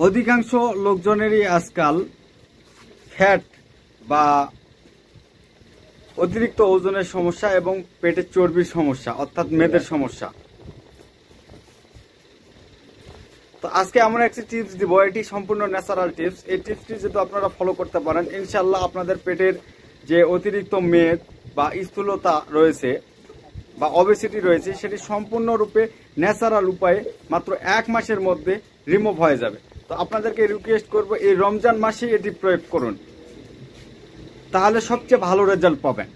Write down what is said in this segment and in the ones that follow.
অধিকাংশ লোকজনেরই আজকাল ফ্যাট বা অতিরিক্ত ওজনের সমস্যা এবং পেটের চর্বির সমস্যা অর্থাৎ মেদের সমস্যা। তো আজকে আমরা একটি টিপস দিব, এটি সম্পূর্ণ ন্যাচারাল টিপস। এই টিপসটি যদি আপনারা ফলো করতে পারেন, ইনশাল্লাহ আপনাদের পেটের যে অতিরিক্ত মেদ বা স্থূলতা রয়েছে বা ওবেসিটি রয়েছে সেটি সম্পূর্ণরূপে ন্যাচারাল উপায়ে মাত্র 1 মাসের মধ্যে রিমুভ হয়ে যাবে। তো আপনাদেরকে রিকোয়েস্ট করব এই রমজান মাসে এটি প্রয়োগ করুন, তাহলে সবচেয়ে ভালো রেজাল্ট পাবেন।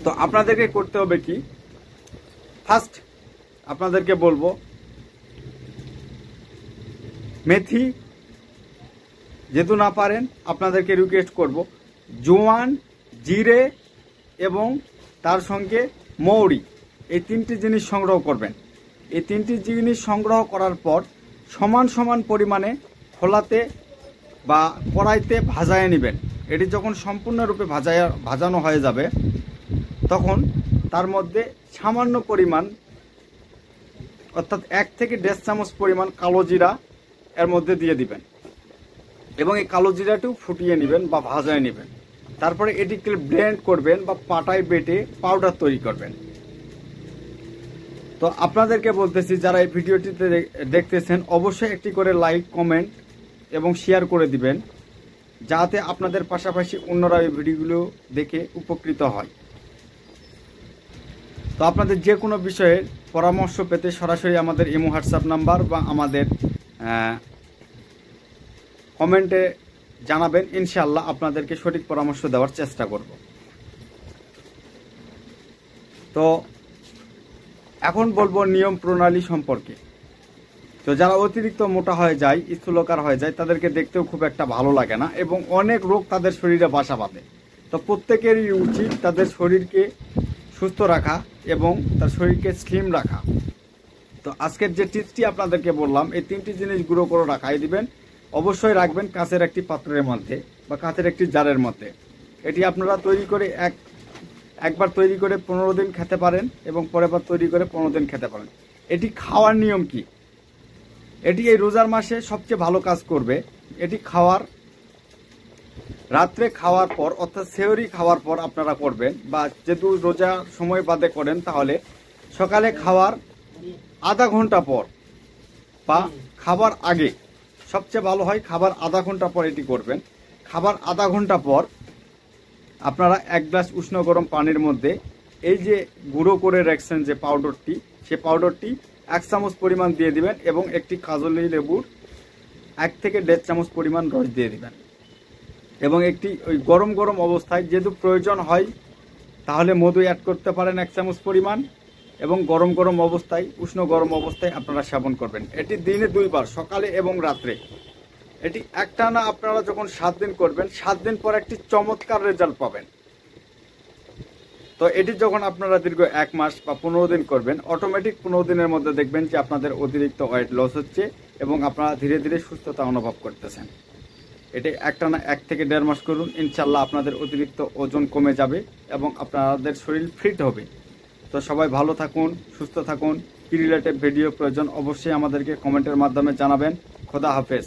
তো আপনাদেরকে করতে হবে কি, ফার্স্ট আপনাদেরকে বলবো মেথি, যেহেতু না পারেন আপনাদেরকে রিকোয়েস্ট করব জোয়ান, জিরে এবং তার সঙ্গে মৌরি, এই 3টি জিনিস সংগ্রহ করবেন। এই 3টি জিনিস সংগ্রহ করার পর সমান সমান পরিমাণে খোলাতে বা কড়াইতে ভাজায় নেবেন। এটি যখন সম্পূর্ণরূপে ভাজানো হয়ে যাবে তখন তার মধ্যে সামান্য পরিমাণ অর্থাৎ 1 থেকে 1.5 চামচ পরিমাণ কালো জিরা এর মধ্যে দিয়ে দিবেন এবং এই কালো জিরাটিও ফুটিয়ে নেবেন বা ভাজায় নেবেন। তারপরে এটিকে ব্লেন্ড করবেন বা পাটায় বেটে পাউডার তৈরি করবেন। তো আপনাদেরকে বলতেছি যারা এই ভিডিওটিতে দেখতেছেন অবশ্যই একটি করে লাইক, কমেন্ট এবং শেয়ার করে দিবেন, যাতে আপনাদের পাশাপাশি অন্যরা এই ভিডিওগুলো দেখে উপকৃত হয়। তো আপনাদের যে কোনো বিষয়ে পরামর্শ পেতে সরাসরি আমাদের ইমো হোয়াটসঅ্যাপ নাম্বার বা আমাদের কমেন্টে জানাবেন, ইনশাআল্লাহ আপনাদেরকে সঠিক পরামর্শ দেওয়ার চেষ্টা করব। তো এখন বলবো নিয়ম প্রণালী সম্পর্কে। তো যারা অতিরিক্ত মোটা হয়ে যায়, স্থূলকার হয়ে যায়, তাদেরকে দেখতেও খুব একটা ভালো লাগে না এবং অনেক রোগ তাদের শরীরে বাসা বাঁধে। তো প্রত্যেকেরই উচিত তাদের শরীরকে সুস্থ রাখা এবং তার শরীরকে স্লিম রাখা। তো আজকের যে টিপসটি আপনাদেরকে বললাম, এই 3টি জিনিস গুঁড়ো করে রাখাই দিবেন। অবশ্যই রাখবেন কাঁচের একটি পাত্রের মধ্যে বা কাঁচের একটি জারের মধ্যে। এটি আপনারা তৈরি করে একবার তৈরি করে 15 দিন খেতে পারেন এবং পরের বার তৈরি করে 15 দিন খেতে পারেন। এটি খাওয়ার নিয়ম কি, এটি এই রোজার মাসে সবচেয়ে ভালো কাজ করবে। এটি রাত্রে খাওয়ার পর অর্থাৎ সেহরি খাওয়ার পর আপনারা করবেন, বা যেহেতু রোজা সময় বাদে করেন তাহলে সকালে খাওয়ার আধা ঘন্টা পর বা খাবার আগে সবচেয়ে ভালো হয়। খাবার আধা ঘন্টা পর এটি করবেন। খাবার আধা ঘন্টা পর আপনারা 1 গ্লাস উষ্ণ গরম পানির মধ্যে এই যে গুঁড়ো করে রাখছেন যে পাউডারটি, সে পাউডারটি 1 চামচ পরিমাণ দিয়ে দিবেন এবং একটি কাজলি লেবুর 1 থেকে 1.5 চামচ পরিমাণ রস দিয়ে দিবেন এবং একটি ওই গরম গরম অবস্থায়, যেহেতু প্রয়োজন হয় তাহলে মধু অ্যাড করতে পারেন 1 চামচ পরিমাণ, এবং গরম গরম অবস্থায়, উষ্ণ গরম অবস্থায় আপনারা সেবন করবেন। এটি দিনে 2 বার, সকালে এবং রাত্রে। এটি একটানা আপনারা যখন 7 দিন করবেন, 7 দিন পর একটি চমৎকার রেজাল্ট পাবেন। তো এটি যখন আপনারা দীর্ঘ 1 মাস বা 15 দিন করবেন, অটোমেটিক 15 দিনের মধ্যে দেখবেন যে আপনাদের অতিরিক্ত ওয়েট লস হচ্ছে এবং আপনারা ধীরে ধীরে সুস্থতা অনুভব করতেছেন। এটি একটানা 1 থেকে 1.5 মাস করুন, ইনশাল্লাহ আপনাদের অতিরিক্ত ওজন কমে যাবে এবং আপনাদের শরীর ফিট হবে। তো সবাই ভালো থাকুন, সুস্থ থাকুন। কি রিলেটেড ভিডিও প্রয়োজন অবশ্যই আমাদেরকে কমেন্টের মাধ্যমে জানাবেন। খোদা হাফেজ।